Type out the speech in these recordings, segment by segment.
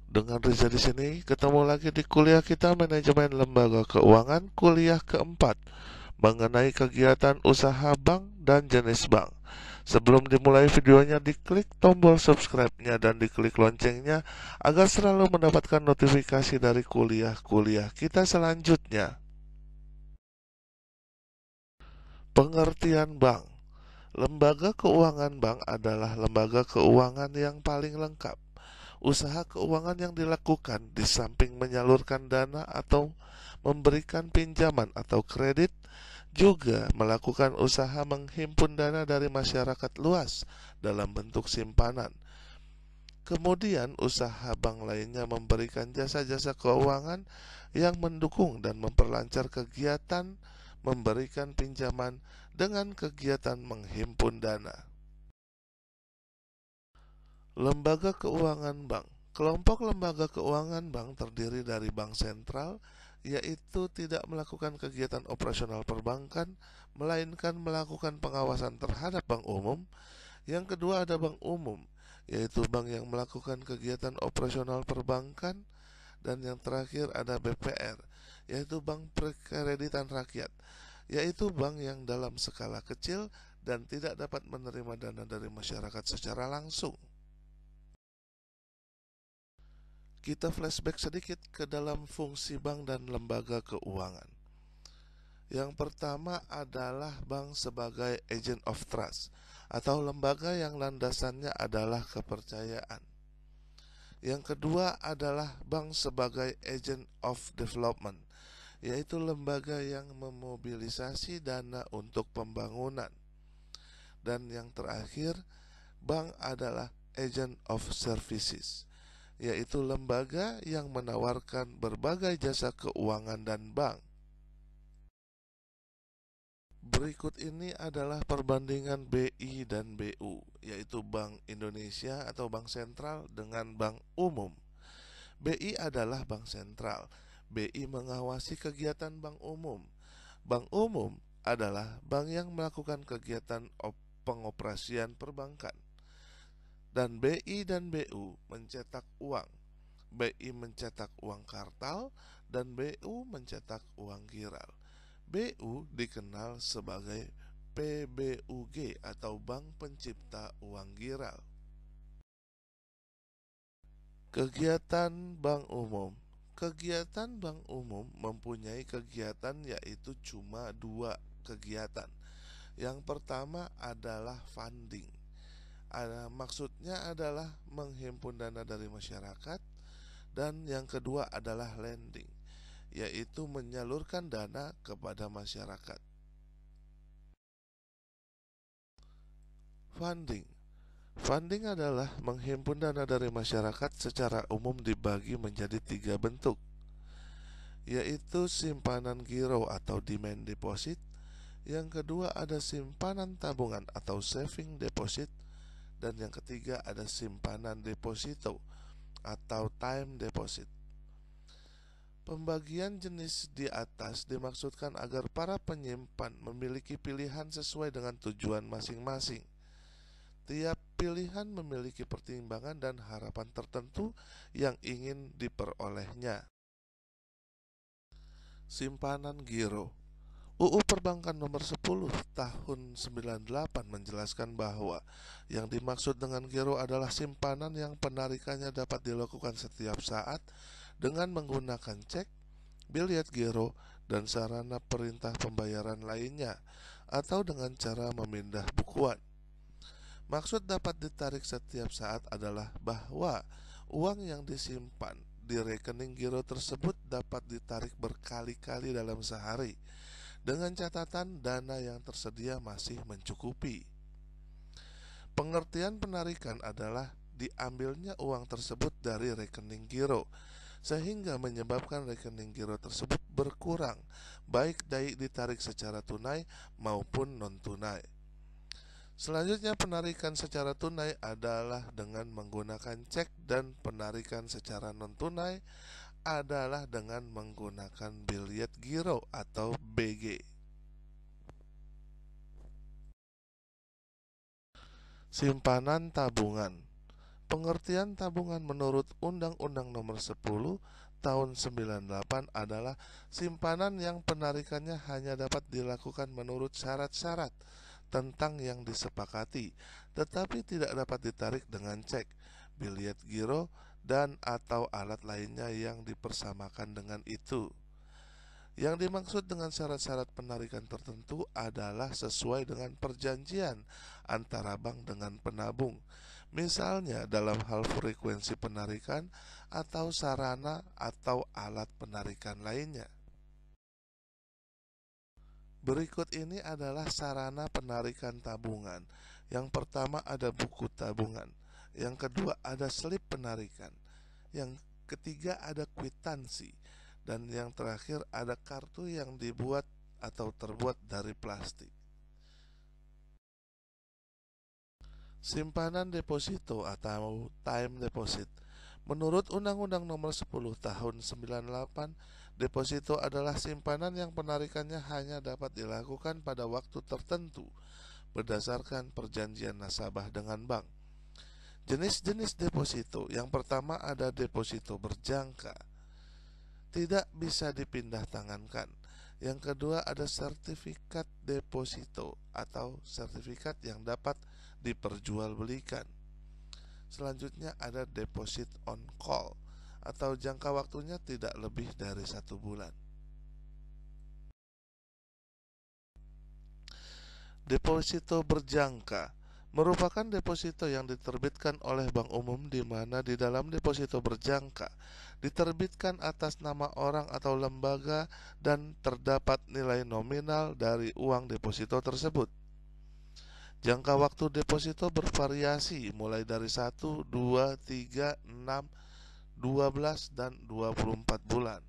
Dengan Riza di sini, ketemu lagi di kuliah kita Manajemen Lembaga Keuangan kuliah keempat mengenai kegiatan usaha bank dan jenis bank. Sebelum dimulai videonya, diklik tombol subscribe-nya dan diklik loncengnya agar selalu mendapatkan notifikasi dari kuliah-kuliah kita selanjutnya. Pengertian bank. Lembaga keuangan bank adalah lembaga keuangan yang paling lengkap. Usaha keuangan yang dilakukan di samping menyalurkan dana atau memberikan pinjaman atau kredit, juga melakukan usaha menghimpun dana dari masyarakat luas dalam bentuk simpanan. Kemudian usaha bank lainnya memberikan jasa-jasa keuangan yang mendukung dan memperlancar kegiatan memberikan pinjaman dengan kegiatan menghimpun dana. Lembaga keuangan bank. Kelompok lembaga keuangan bank terdiri dari bank sentral, yaitu tidak melakukan kegiatan operasional perbankan, melainkan melakukan pengawasan terhadap bank umum. Yang kedua ada bank umum, yaitu bank yang melakukan kegiatan operasional perbankan. Dan yang terakhir ada BPR, yaitu bank perkreditan rakyat, yaitu bank yang dalam skala kecil dan tidak dapat menerima dana dari masyarakat secara langsung. Kita flashback sedikit ke dalam fungsi bank dan lembaga keuangan. Yang pertama adalah bank sebagai agent of trust atau lembaga yang landasannya adalah kepercayaan. Yang kedua adalah bank sebagai agent of development, yaitu lembaga yang memobilisasi dana untuk pembangunan. Dan yang terakhir, bank adalah agent of services, yaitu lembaga yang menawarkan berbagai jasa keuangan dan bank. Berikut ini adalah perbandingan BI dan BU, yaitu Bank Indonesia atau Bank Sentral dengan Bank Umum. BI adalah bank sentral. BI mengawasi kegiatan bank umum. Bank umum adalah bank yang melakukan kegiatan pengoperasian perbankan. Dan BI dan BU mencetak uang. BI mencetak uang kartal dan BU mencetak uang giral. BU dikenal sebagai PBUG atau Bank Pencipta Uang Giral. Kegiatan bank umum. Kegiatan bank umum mempunyai kegiatan yaitu cuma dua kegiatan. Yang pertama adalah funding. Maksudnya adalah menghimpun dana dari masyarakat. Dan yang kedua adalah lending, yaitu menyalurkan dana kepada masyarakat. Funding. Funding adalah menghimpun dana dari masyarakat secara umum dibagi menjadi tiga bentuk, yaitu simpanan giro atau demand deposit. Yang kedua ada simpanan tabungan atau saving deposit. Dan yang ketiga ada simpanan deposito atau time deposit. Pembagian jenis di atas dimaksudkan agar para penyimpan memiliki pilihan sesuai dengan tujuan masing-masing. Tiap pilihan memiliki pertimbangan dan harapan tertentu yang ingin diperolehnya. Simpanan giro. UU Perbankan nomor 10 tahun 98 menjelaskan bahwa yang dimaksud dengan giro adalah simpanan yang penarikannya dapat dilakukan setiap saat dengan menggunakan cek, biliet giro, dan sarana perintah pembayaran lainnya, atau dengan cara memindah bukuan. Maksud dapat ditarik setiap saat adalah bahwa uang yang disimpan di rekening giro tersebut dapat ditarik berkali-kali dalam sehari, dengan catatan dana yang tersedia masih mencukupi. Pengertian penarikan adalah diambilnya uang tersebut dari rekening giro, sehingga menyebabkan rekening giro tersebut berkurang, baik ditarik secara tunai maupun non-tunai. Selanjutnya, penarikan secara tunai adalah dengan menggunakan cek, dan penarikan secara non-tunai adalah dengan menggunakan biliet giro atau BG. Simpanan tabungan. Pengertian tabungan menurut Undang-Undang Nomor 10 Tahun 98 adalah simpanan yang penarikannya hanya dapat dilakukan menurut syarat-syarat tentang yang disepakati, tetapi tidak dapat ditarik dengan cek, bilet giro, dan atau alat lainnya yang dipersamakan dengan itu. Yang dimaksud dengan syarat-syarat penarikan tertentu adalah sesuai dengan perjanjian antara bank dengan penabung. Misalnya dalam hal frekuensi penarikan atau sarana atau alat penarikan lainnya. Berikut ini adalah sarana penarikan tabungan. Yang pertama ada buku tabungan. Yang kedua ada slip penarikan. Yang ketiga ada kwitansi. Dan yang terakhir ada kartu yang dibuat atau terbuat dari plastik. Simpanan deposito atau time deposit. Menurut Undang-Undang Nomor 10 Tahun 98, deposito adalah simpanan yang penarikannya hanya dapat dilakukan pada waktu tertentu berdasarkan perjanjian nasabah dengan bank. Jenis-jenis deposito. Yang pertama ada deposito berjangka, tidak bisa dipindah tangankan. Yang kedua ada sertifikat deposito atau sertifikat yang dapat diperjualbelikan. Selanjutnya ada deposit on call atau jangka waktunya tidak lebih dari 1 bulan. Deposito berjangka merupakan deposito yang diterbitkan oleh bank umum di mana di dalam deposito berjangka diterbitkan atas nama orang atau lembaga dan terdapat nilai nominal dari uang deposito tersebut. Jangka waktu deposito bervariasi mulai dari 1, 2, 3, 6, 12, dan 24 bulan.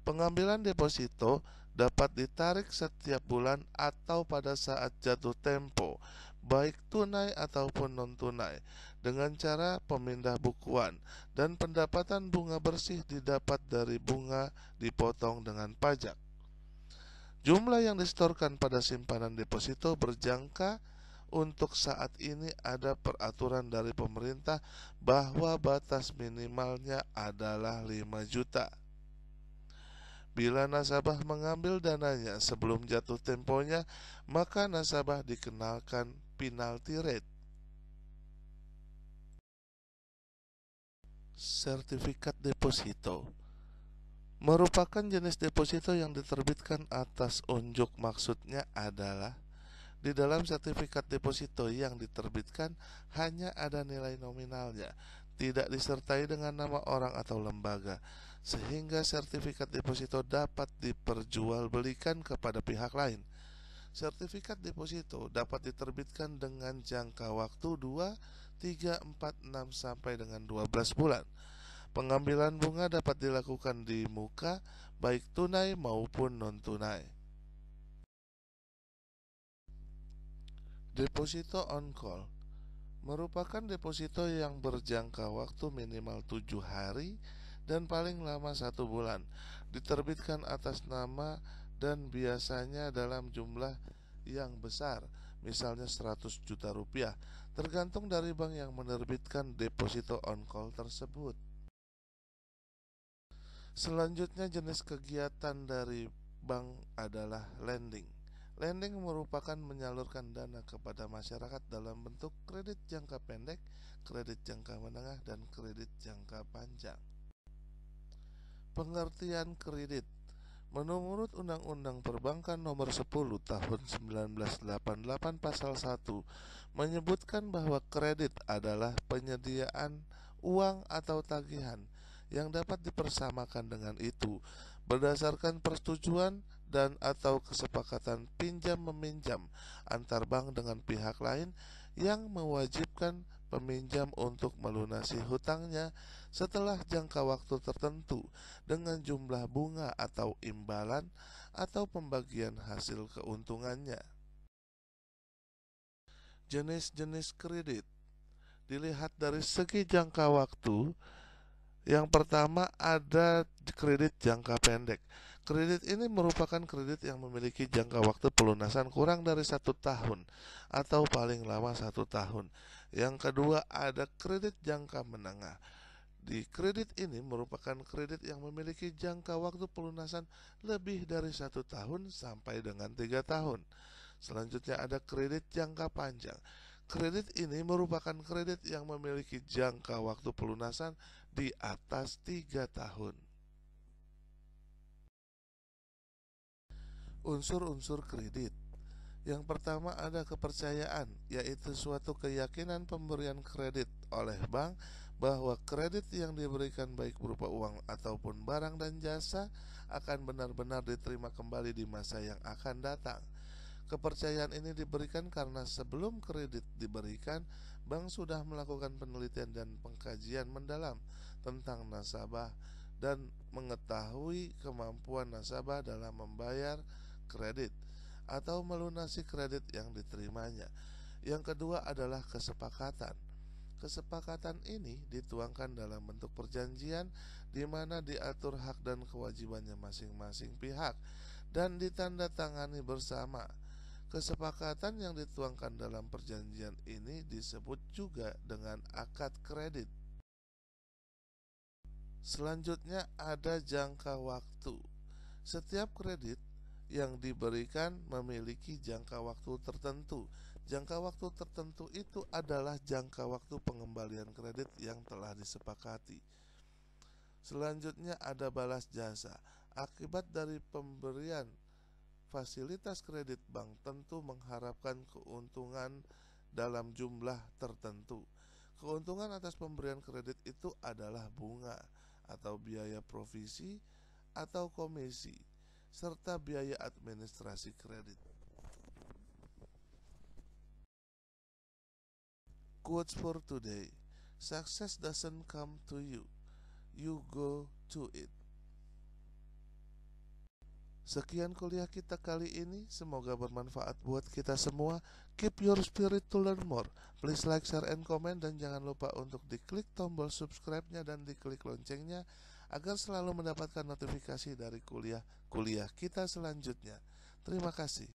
Pengambilan deposito dapat ditarik setiap bulan atau pada saat jatuh tempo, baik tunai ataupun non-tunai, dengan cara pemindah bukuan, dan pendapatan bunga bersih didapat dari bunga dipotong dengan pajak. Jumlah yang disetorkan pada simpanan deposito berjangka untuk saat ini ada peraturan dari pemerintah bahwa batas minimalnya adalah 5 juta. Bila nasabah mengambil dananya sebelum jatuh temponya, maka nasabah dikenakan penalti rate. Sertifikat deposito merupakan jenis deposito yang diterbitkan atas unjuk. Maksudnya adalah di dalam sertifikat deposito yang diterbitkan hanya ada nilai nominalnya, tidak disertai dengan nama orang atau lembaga, sehingga sertifikat deposito dapat diperjualbelikan kepada pihak lain. Sertifikat deposito dapat diterbitkan dengan jangka waktu 2, 3, 4, 6 sampai dengan 12 bulan. Pengambilan bunga dapat dilakukan di muka, baik tunai maupun non-tunai. Deposito on call merupakan deposito yang berjangka waktu minimal 7 hari dan paling lama 1 bulan. Diterbitkan atas nama dan biasanya dalam jumlah yang besar, misalnya 100 juta rupiah, tergantung dari bank yang menerbitkan deposito on call tersebut. Selanjutnya jenis kegiatan dari bank adalah lending. Lending merupakan menyalurkan dana kepada masyarakat dalam bentuk kredit jangka pendek, kredit jangka menengah, dan kredit jangka panjang. Pengertian kredit menurut Undang-Undang Perbankan Nomor 10 Tahun 1988 Pasal 1 menyebutkan bahwa kredit adalah penyediaan uang atau tagihan yang dapat dipersamakan dengan itu berdasarkan persetujuan dan atau kesepakatan pinjam-meminjam antar bank dengan pihak lain yang mewajibkan peminjam untuk melunasi hutangnya setelah jangka waktu tertentu dengan jumlah bunga atau imbalan atau pembagian hasil keuntungannya. Jenis-jenis kredit dilihat dari segi jangka waktu. Yang pertama ada kredit jangka pendek. Kredit ini merupakan kredit yang memiliki jangka waktu pelunasan kurang dari 1 tahun atau paling lama 1 tahun. Yang kedua ada kredit jangka menengah. Di kredit ini merupakan kredit yang memiliki jangka waktu pelunasan lebih dari 1 tahun sampai dengan 3 tahun. Selanjutnya ada kredit jangka panjang. Kredit ini merupakan kredit yang memiliki jangka waktu pelunasan di atas 3 tahun. Unsur-unsur kredit. Yang pertama ada kepercayaan, yaitu suatu keyakinan pemberian kredit oleh bank bahwa kredit yang diberikan baik berupa uang ataupun barang dan jasa akan benar-benar diterima kembali di masa yang akan datang. Kepercayaan ini diberikan karena sebelum kredit diberikan, bank sudah melakukan penelitian dan pengkajian mendalam tentang nasabah dan mengetahui kemampuan nasabah dalam membayar kredit atau melunasi kredit yang diterimanya. Yang kedua adalah kesepakatan. Kesepakatan ini dituangkan dalam bentuk perjanjian di mana diatur hak dan kewajibannya masing-masing pihak dan ditandatangani bersama. Kesepakatan yang dituangkan dalam perjanjian ini disebut juga dengan akad kredit. Selanjutnya ada jangka waktu. Setiap kredit yang diberikan memiliki jangka waktu tertentu. Jangka waktu tertentu itu adalah jangka waktu pengembalian kredit yang telah disepakati. Selanjutnya ada balas jasa. Akibat dari pemberian fasilitas kredit, bank tentu mengharapkan keuntungan dalam jumlah tertentu. Keuntungan atas pemberian kredit itu adalah bunga atau biaya provisi atau komisi serta biaya administrasi kredit. Quotes for today. Success doesn't come to you, you go to it. Sekian kuliah kita kali ini, semoga bermanfaat buat kita semua. Keep your spirit to learn more. Please like, share, and comment, dan jangan lupa untuk diklik tombol subscribe-nya dan diklik loncengnya agar selalu mendapatkan notifikasi dari kuliah-kuliah kita selanjutnya. Terima kasih.